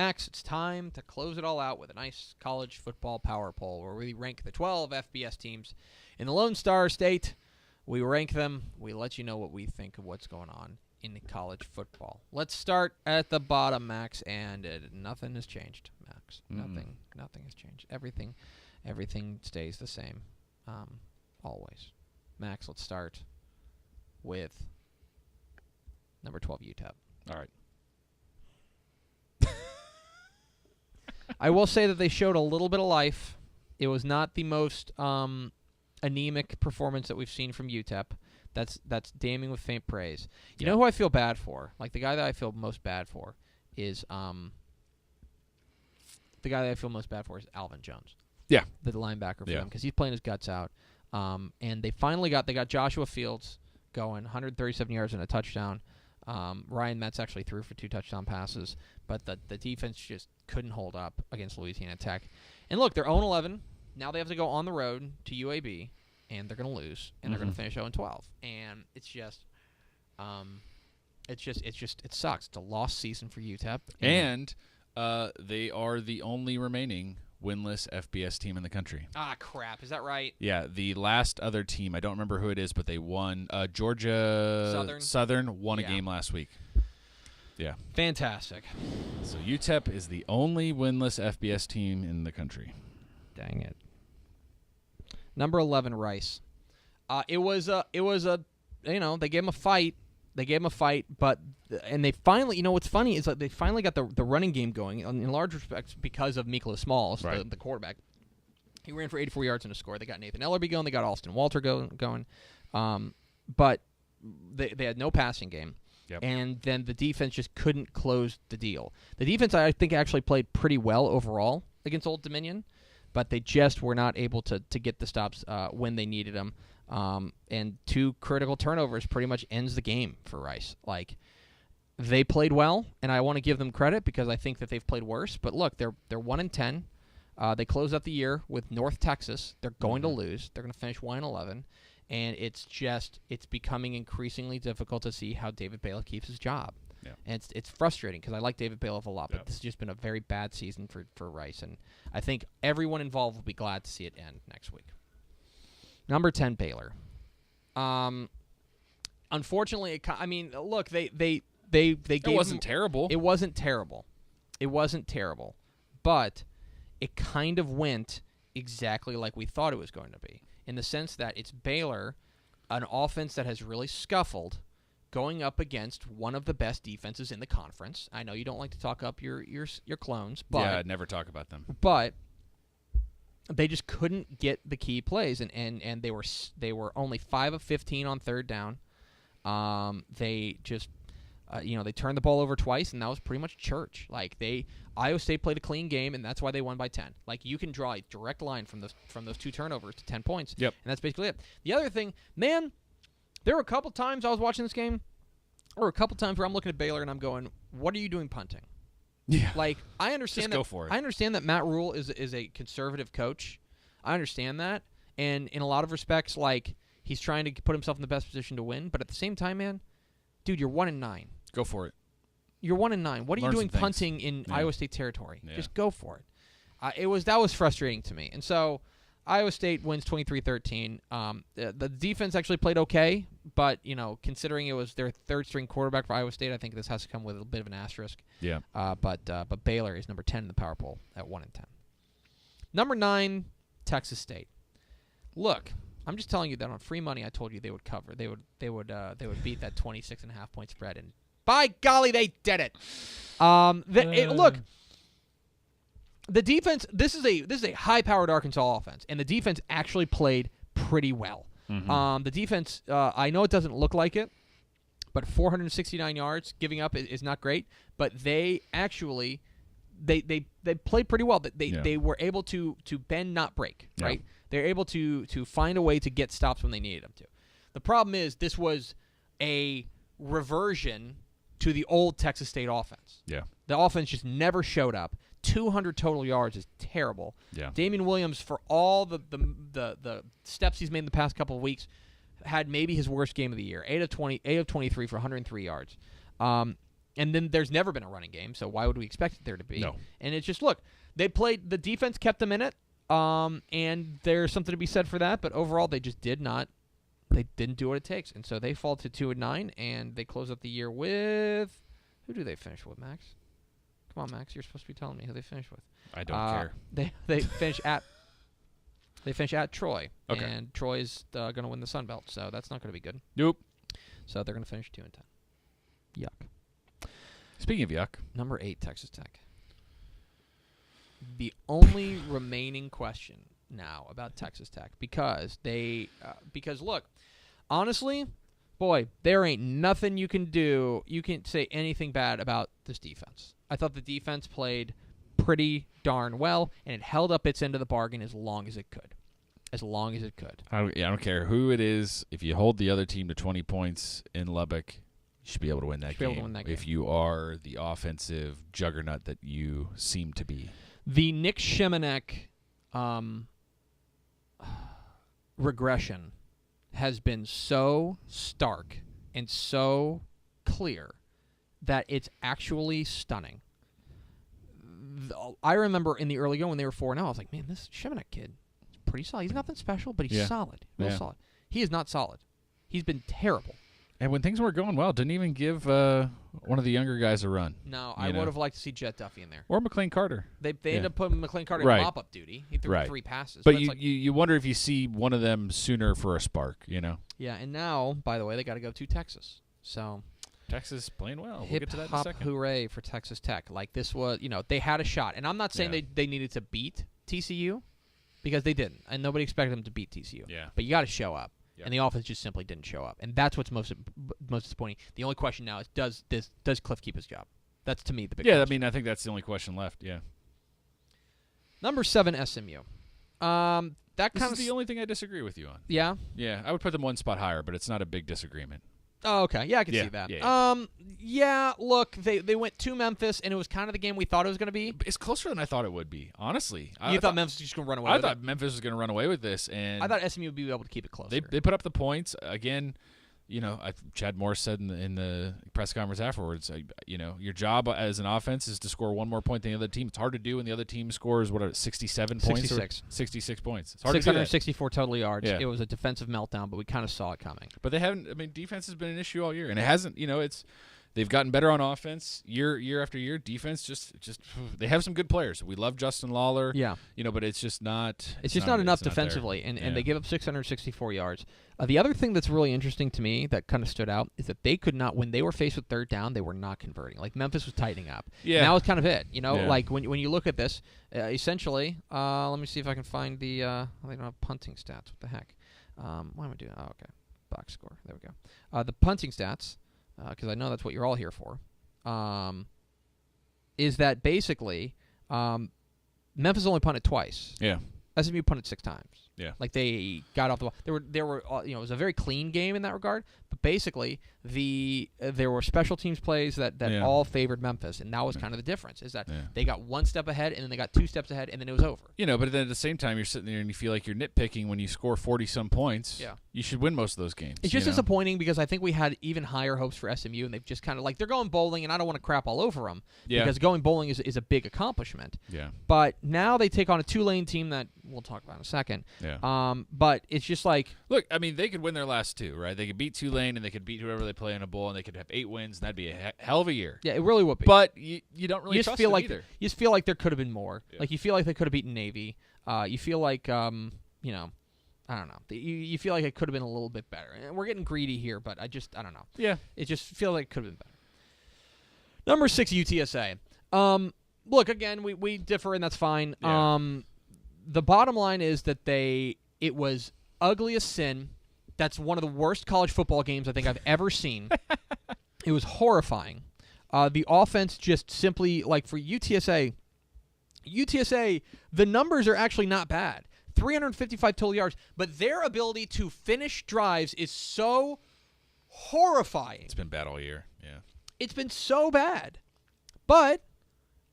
Max, it's time to close it all out with a nice college football power poll where we rank the 12 FBS teams in the Lone Star State. We rank them. We let you know what we think of what's going on in college football. Let's start at the bottom, Max, and nothing has changed, Max. Nothing has changed. Everything stays the same, always. Max, let's start with number 12, UTEP. All right. I will say that they showed a little bit of life. It was not the most anemic performance that we've seen from UTEP. That's damning with faint praise. You know who I feel bad for? Like, the guy that I feel most bad for is Alvin Jones. Yeah. The linebacker for them, because he's playing his guts out. And they got Joshua Fields going, 137 yards and a touchdown. Ryan Metz actually threw for 2 touchdown passes, but the defense just couldn't hold up against Louisiana Tech. And look, they're 0-11. Now they have to go on the road to UAB, and they're going to lose, and they're going to finish 0-12. And it sucks. It's a lost season for UTEP. And they are the only remaining winless FBS team in the country. Ah, crap. Is that right? Yeah, the last other team, I don't remember who it is, but they won. Georgia Southern won a game last week. Yeah. Fantastic. So UTEP is the only winless FBS team in the country. Dang it. Number 11, Rice. It was a they gave him a fight. But they finally, what's funny is that they finally got the running game going in large respects because of Mikla Smalls, right. the quarterback. He ran for 84 yards and a score. They got Nathan Ellerby going. They got Austin Walter going. But they had no passing game. Yep. And then the defense just couldn't close the deal. The defense, I think, actually played pretty well overall against Old Dominion, but they just were not able to get the stops when they needed them. And 2 critical turnovers pretty much ends the game for Rice. Like, they played well, and I want to give them credit because I think that they've played worse. But look, they're 1-10. They closed out the year with North Texas. They're going to lose. They're going to finish 1-11. And it's becoming increasingly difficult to see how David Baylor keeps his job. Yeah. And it's frustrating because I like David Baylor a lot, but this has just been a very bad season for Rice. And I think everyone involved will be glad to see it end next week. Number 10, Baylor. Unfortunately, look, they gave it wasn't terrible. It wasn't terrible, but it kind of went exactly like we thought it was going to be, in the sense that it's Baylor, an offense that has really scuffled, going up against one of the best defenses in the conference. I know you don't like to talk up your clones, but yeah, I'd never talk about them. But they just couldn't get the key plays, and they were only 5 of 15 on third down. They just they turned the ball over twice, and that was pretty much church. Like, Iowa State played a clean game, and that's why they won by 10. Like, you can draw a direct line from those 2 turnovers to 10 points. Yep. And that's basically it. The other thing, man, there were a couple times I was watching this game, or a couple times where I'm looking at Baylor and I'm going, "What are you doing punting?" Yeah. Like, I understand Just go for it. I understand that Matt Rule is a conservative coach. I understand that, and in a lot of respects, like, he's trying to put himself in the best position to win. But at the same time, man, dude, you're 1-9. Go for it. You're 1-9. What are you doing punting in Iowa State territory? Yeah. Just go for it. That was frustrating to me. And so Iowa State wins 23-13. The defense actually played okay, but considering it was their third-string quarterback for Iowa State, I think this has to come with a bit of an asterisk. Yeah. But Baylor is number 10 in the power poll at 1-10. Number 9, Texas State. Look, I'm just telling you that on free money, I told you they would cover. They would beat that 26.5 point spread, and by golly, they did it. Look, the defense. This is a high-powered Arkansas offense, and the defense actually played pretty well. Mm-hmm. The defense, I know it doesn't look like it, but 469 yards giving up is not great. But they actually they played pretty well. They were able to bend, not break. Yeah. Right. They're able to find a way to get stops when they needed them to. The problem is this was a reversion to the old Texas State offense. Yeah. The offense just never showed up. 200 total yards is terrible. Yeah. Damian Williams, for all the steps he's made in the past couple of weeks, had maybe his worst game of the year. 8 of 23 for 103 yards. And then there's never been a running game, so why would we expect it there to be? No. And it's just, look, they played, the defense kept them in it, and there's something to be said for that, but overall they just didn't do what it takes. And so they fall to 2-9, and they close out the year with, who do they finish with, Max? Come on, Max, you're supposed to be telling me who they finish with. I don't care. They finish at Troy, okay. And Troy's going to win the Sun Belt, so that's not going to be good. Nope. So they're going to finish 2-10. Yuck. Speaking of yuck, number 8, Texas Tech. The only remaining question now about Texas Tech, because look, honestly, boy, there ain't nothing you can do. You can't say anything bad about this defense. I thought the defense played pretty darn well, and it held up its end of the bargain as long as it could. I don't care who it is. If you hold the other team to 20 points in Lubbock, you should be able to win that game. If you are the offensive juggernaut that you seem to be. The Nick Shimanek regression has been so stark and so clear that it's actually stunning. I remember in the early going when they were 4-0, I was like, man, this Shimanek kid is pretty solid. He's nothing special, but he's solid. Real solid. He is not solid. He's been terrible. And when things weren't going well, didn't even give one of the younger guys a run. No, I would have liked to see Jet Duffy in there. Or McLean Carter. They ended up putting McLean Carter in mop-up duty. He threw 3 passes. But you wonder if you see one of them sooner for a spark, Yeah, and now, by the way, they got to go to Texas. So Texas playing well. We'll get to that in a second. Hooray for Texas Tech. Like, this was, they had a shot. And I'm not saying they needed to beat TCU, because they didn't. And nobody expected them to beat TCU. Yeah. But you got to show up. Yep. And the offense just simply didn't show up. And that's what's most disappointing. The only question now is, does Cliff keep his job? That's, to me, the big question. I mean, I think that's the only question left, yeah. Number 7, SMU. This is the only thing I disagree with you on. Yeah? Yeah, I would put them one spot higher, but it's not a big disagreement. Oh, okay. Yeah, I can see that. Yeah. Look, they went to Memphis, and it was kind of the game we thought it was going to be. It's closer than I thought it would be, honestly. You thought Memphis was just going to run away with it? I thought Memphis was going to run away with this. And I thought SMU would be able to keep it closer. They put up the points. Again, Chad Morris said in the press conference afterwards, your job as an offense is to score one more point than the other team. It's hard to do when the other team scores, 67 points? 66 points. It's hard 664 total yards. Yeah. It was a defensive meltdown, but we kind of saw it coming. But they haven't. I mean, defense has been an issue all year, and it hasn't. They've gotten better on offense year after year. Defense just they have some good players. We love Justin Lawler. Yeah. But it's just not. It's just not enough defensively, and they give up 664 yards. The other thing that's really interesting to me that kind of stood out is that they could not, when they were faced with third down, they were not converting. Like, Memphis was tightening up. Yeah. And that was kind of it. Like when you look at this, essentially, let me see if I can find the. They don't have punting stats. What the heck? What am I doing? Oh, okay. Box score. There we go. The punting stats. Because I know that's what you're all here for, is that basically Memphis only punted twice. Yeah. SMU punted 6 times. Yeah. Like, they got off the ball. There were it was a very clean game in that regard, but basically there were special teams plays that all favored Memphis, and that was kind of the difference, is that they got 1 step ahead, and then they got 2 steps ahead, and then it was over. But then at the same time, you're sitting there and you feel like you're nitpicking when you score 40-some points. Yeah. You should win most of those games. It's just disappointing, because I think we had even higher hopes for SMU, and they've just kind of, like, they're going bowling, and I don't want to crap all over them, because going bowling is a big accomplishment. Yeah. But now they take on a Tulane team that we'll talk about in a second. Yeah. But it's just like, look, I mean, they could win their last 2, right? They could beat Tulane, and they could beat whoever they play in a bowl, and they could have 8 wins, and that'd be a hell of a year. Yeah, it really would be. But you don't really trust them either. You just feel like there could have been more. Yeah. Like, you feel like they could have beaten Navy. You feel like, I don't know. You feel like it could have been a little bit better. And we're getting greedy here, but I don't know. Yeah. It just feels like it could have been better. Number 6, UTSA. Look, again, we differ, and that's fine. Yeah. The bottom line is that it was ugly as sin. That's one of the worst college football games I think I've ever seen. It was horrifying. The offense just simply, like, for UTSA, the numbers are actually not bad. 355 total yards, but their ability to finish drives is so horrifying. It's been bad all year. Yeah. It's been so bad. But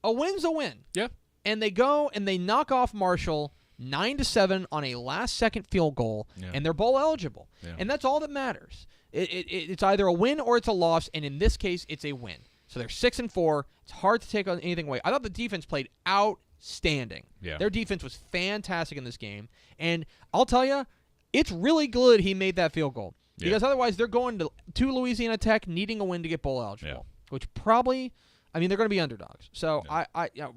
a win's a win. Yeah. And they go and they knock off Marshall 9-7 on a last-second field goal, and they're bowl eligible. Yeah. And that's all that matters. It's either a win or it's a loss, and in this case, it's a win. So they're 6-4. It's hard to take anything away. I thought the defense played outstanding. Yeah. Their defense was fantastic in this game. And I'll tell you, it's really good he made that field goal. Because otherwise they're going to Louisiana Tech needing a win to get bowl eligible, which probably, I mean, they're going to be underdogs. So,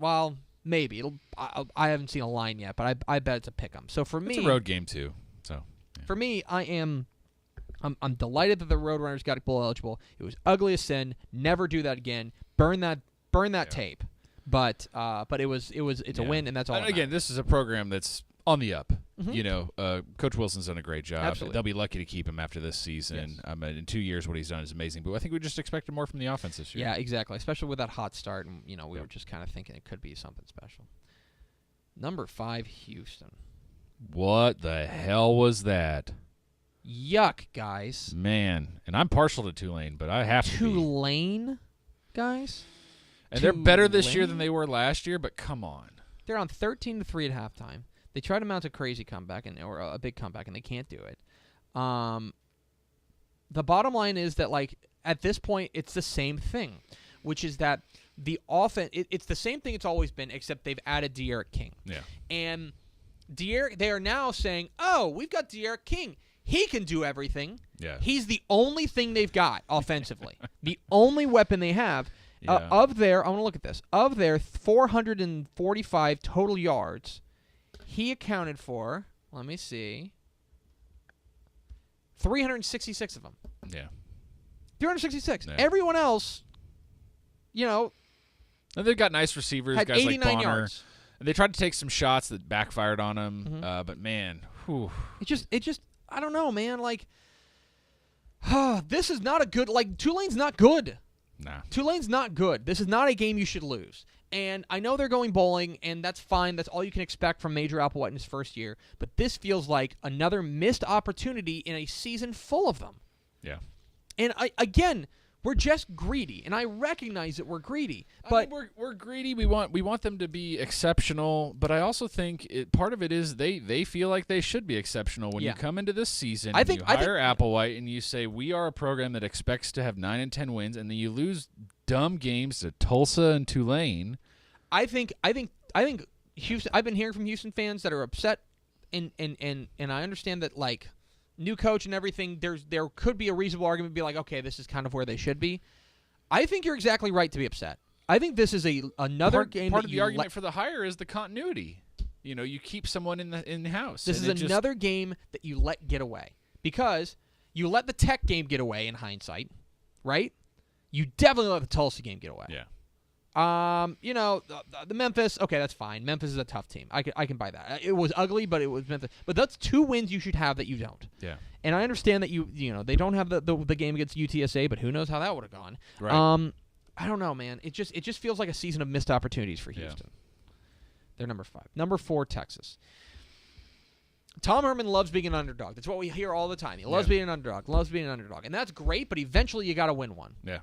well, maybe. I haven't seen a line yet, but I bet it's a pick 'em. So for me, it's a road game too. So for me, I'm delighted that the Roadrunners got bowl eligible. It was ugly as sin. Never do that again. Burn that tape. But it's a win, and that's all. And again, this is a program that's on the up. Coach Wilson's done a great job. Absolutely. They'll be lucky to keep him after this season. Yes. In 2 years, what he's done is amazing. But I think we just expected more from the offense this year. Yeah, exactly. Especially with that hot start, and we were just kind of thinking it could be something special. Number 5, Houston. What the hell was that? Yuck, guys. Man, and I'm partial to Tulane, but I have to be. Tulane, guys? And they're better this year than they were last year, but come on. They're on 13-3 at halftime. They try to mount a crazy comeback or a big comeback, and they can't do it. The bottom line is that, like, at this point, it's the same thing, which is that the offense. It's the same thing it's always been, except they've added De'Aaron King. Yeah. And they are now saying, "Oh, we've got De'Aaron King. He can do everything. Yeah. He's the only thing they've got offensively, the only weapon they have." Yeah. I want to look at this. Of their 445 total yards, he accounted for, let me see, 366 of them. Yeah. 366. Yeah. Everyone else, And they've got nice receivers, had guys 89 like Bonner. yards. And they tried to take some shots that backfired on them, but man, whew. It just, I don't know, man. Like, this is not a good, like, Tulane's not good. Nah. Tulane's not good. This is not a game you should lose. And I know they're going bowling, and that's fine. That's all you can expect from Major Applewhite in his first year. But this feels like another missed opportunity in a season full of them. Yeah. And again, we're just greedy, and I recognize that we're greedy. But we're greedy. We want them to be exceptional. But I also think part of it is they feel like they should be exceptional when you come into this season. You hire Applewhite and you say we are a program that expects to have 9 and 10 wins, and then you lose dumb games to Tulsa and Tulane. I think Houston. I've been hearing from Houston fans that are upset, and I understand that, like, new coach and everything, there could be a reasonable argument to be like, okay, this is kind of where they should be. I think you're exactly right to be upset. I think this is another game. Part of the argument for the hire is the continuity. You keep someone in the house. This is another game that you let get away because you let the Tech game get away in hindsight, right? You definitely let the Tulsa game get away. Yeah. The Memphis, okay, that's fine. Memphis is a tough team. I can buy that. It was ugly, but it was Memphis. But that's 2 wins you should have that you don't. Yeah. And I understand that they don't have the game against UTSA, but who knows how that would have gone. Right. I don't know, man. It just feels like a season of missed opportunities for Houston. Yeah. They're number 5. Number 4, Texas. Tom Herman loves being an underdog. That's what we hear all the time. He loves being an underdog, And that's great, but eventually you got to win one. Yeah.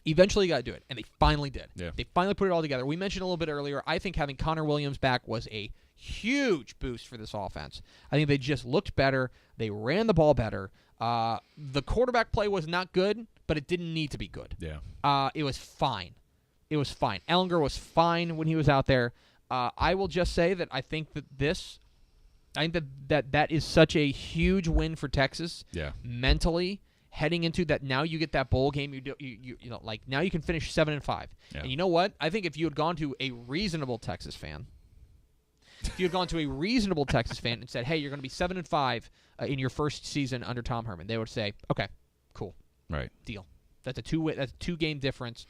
Eventually you got to do it, and they finally did. Yeah. They finally put it all together. We mentioned a little bit earlier, I think having Connor Williams back was a huge boost for this offense. I think they just looked better. They ran the ball better. The quarterback play was not good, but it didn't need to be good. Yeah. It was fine. Ellinger was fine when he was out there. I will just say that I think that is such a huge win for Texas. Yeah. Mentally, heading into that, now you get that bowl game. Now you can finish 7-5. Yeah. And you know what? I think if you had gone to a reasonable Texas fan, and said, "Hey, you're going to be 7-5 in your first season under Tom Herman," they would say, "Okay, cool, right, deal." That's a 2-win difference.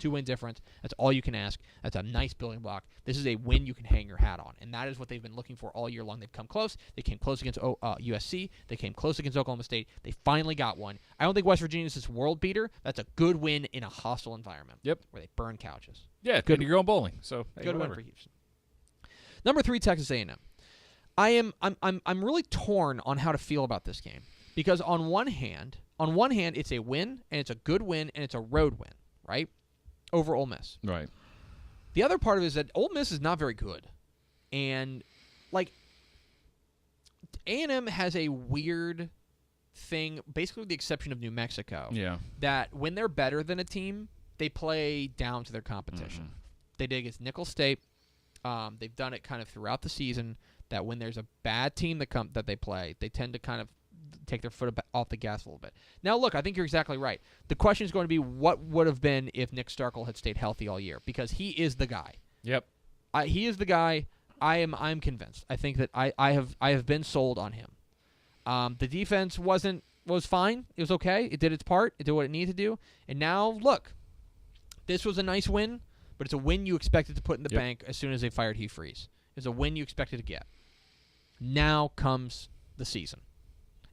That's all you can ask. That's a nice building block. This is a win you can hang your hat on, and that is what they've been looking for all year long. They've come close. They came close against USC. They came close against Oklahoma State. They finally got one. I don't think West Virginia is this world beater. That's a good win in a hostile environment. Yep, where they burn couches. Yeah, good. You're going bowling, so good win for Houston. Number 3, Texas A&M. I'm really torn on how to feel about this game because on one hand, it's a win, and it's a good win, and it's a road win, right? Over Ole Miss. Right. The other part of it is that Ole Miss is not very good. And, like, A&M has a weird thing, basically with the exception of New Mexico, yeah, that when they're better than a team, they play down to their competition. Mm-hmm. They did against Nicholls State. They've done it kind of throughout the season, that when there's a bad team that they play, they tend to kind of take their foot off the gas a little bit. Now, look, I think you're exactly right. The question is going to be what would have been if Nick Starkel had stayed healthy all year, because he is the guy. Yep. He is the guy. I'm convinced. I think that I have been sold on him. The defense was fine. It was okay. It did its part. It did what it needed to do. And now, look, this was a nice win, but it's a win you expected to put in the bank as soon as they fired Hugh Freeze. It's a win you expected to get. Now comes the season.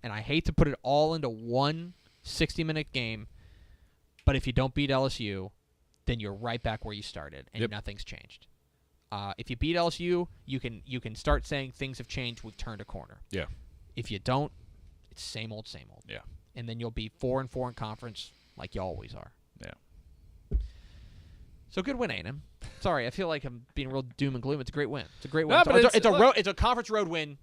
And I hate to put it all into one 60-minute game, but if you don't beat LSU, then you're right back where you started, and nothing's changed. If you beat LSU, you can start saying things have changed. We've turned a corner. Yeah. If you don't, it's same old, same old. Yeah. And then you'll be 4-4 in conference like you always are. Yeah. So good win, A&M. Sorry, I feel like I'm being real doom and gloom. It's a great win. It's a great win. No, but it's a conference road win.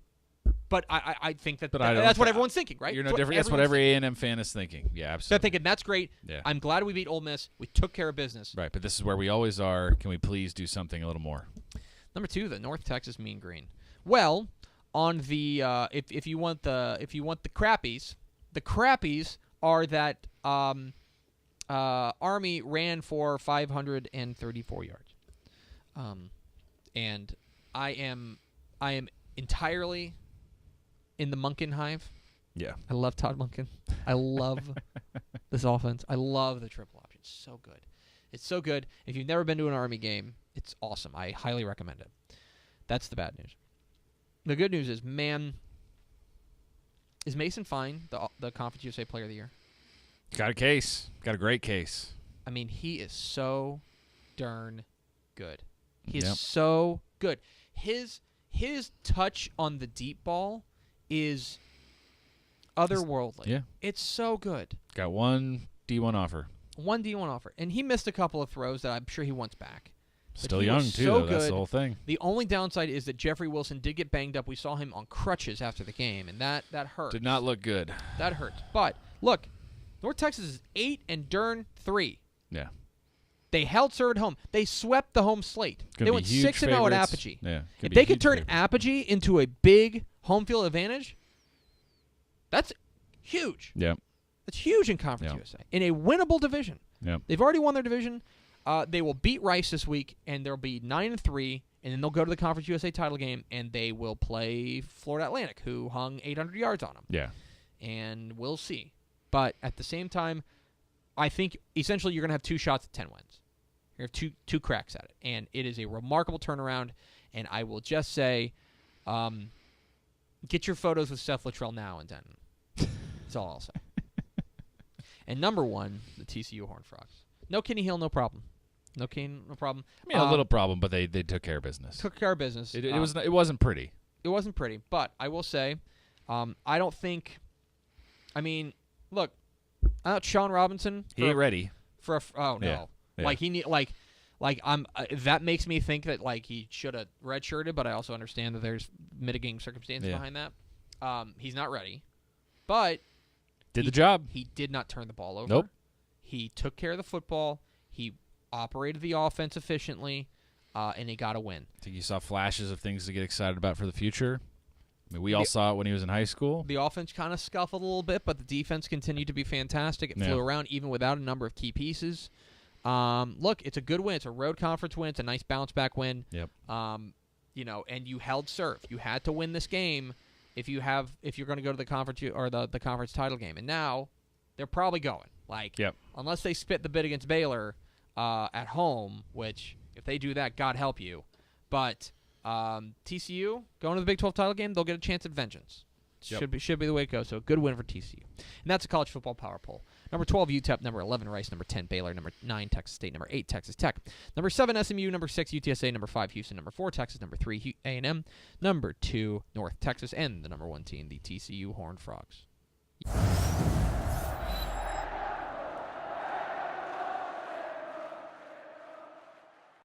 But I think that's what everyone's thinking, right? You're no different. That's what every A&M fan is thinking. Yeah, absolutely. They're thinking, that's great. Yeah. I'm glad we beat Ole Miss. We took care of business. Right, but this is where we always are. Can we please do something a little more? Number 2, the North Texas Mean Green. Well, on the if you want the crappies, the crappies are that Army ran for 534 yards. And I am entirely in the Munkin hive. Yeah. I love Todd Munkin. I love this offense. I love the triple option. It's so good. It's so good. If you've never been to an Army game, it's awesome. I highly recommend it. That's the bad news. The good news is, man, is Mason Fine the Conference USA Player of the Year? Got a case. Got a great case. I mean, he is so darn good. He is so good. His touch on the deep ball is otherworldly. Yeah. It's so good. Got one D1 offer. One D1 offer. And he missed a couple of throws that I'm sure he wants back. Still young, too, though. That's the whole thing. The only downside is that Jeffrey Wilson did get banged up. We saw him on crutches after the game, and that hurt. Did not look good. That hurt. But, look, North Texas is 8-3. Yeah. They held Surrey at home. They swept the home slate. They went 6-0 at Apogee. Yeah. If they could turn Apogee into a big home field advantage, that's huge. Yeah. That's huge in Conference USA. In a winnable division. Yeah. They've already won their division. They will beat Rice this week, and they'll be 9-3, and then they'll go to the Conference USA title game, and they will play Florida Atlantic, who hung 800 yards on them. Yeah. And we'll see. But at the same time, I think essentially you're going to have 2 shots at 10 wins. You have two cracks at it, and it is a remarkable turnaround. And I will just say, get your photos with Seth Luttrell now in Denton. That's all I'll say. And number 1, the TCU Horned Frogs. No Kenny Hill, no problem. No Kane, no problem. I mean, a little problem, but they took care of business. Took care of business. It wasn't pretty. It wasn't pretty, but I will say, I don't think. I mean, look, Sean Robinson. He ain't ready. Oh no. Yeah. Like he need that makes me think that like he should have redshirted, but I also understand that there's mitigating circumstances behind that. He's not ready, but did the job. He did not turn the ball over. Nope. He took care of the football. He operated the offense efficiently, and he got a win. I think you saw flashes of things to get excited about for the future. I mean, we all saw it when he was in high school. The offense kind of scuffled a little bit, but the defense continued to be fantastic. It flew around even without a number of key pieces. Look, it's a good win. It's a road conference win. It's a nice bounce-back win. Yep. And you held serve. You had to win this game if you're going to go to the conference or the conference title game. And now they're probably going. Unless they spit the bid against Baylor at home, which if they do that, God help you. But TCU going to the Big 12 title game, they'll get a chance at vengeance. Yep. Should be the way it goes. So a good win for TCU. And that's a college football power poll. Number 12, UTEP. Number 11, Rice. Number 10, Baylor. Number 9, Texas State. Number 8, Texas Tech. Number 7, SMU. Number 6, UTSA. Number 5, Houston. Number 4, Texas. Number 3, A&M. Number 2, North Texas. And the number 1 team, the TCU Horned Frogs.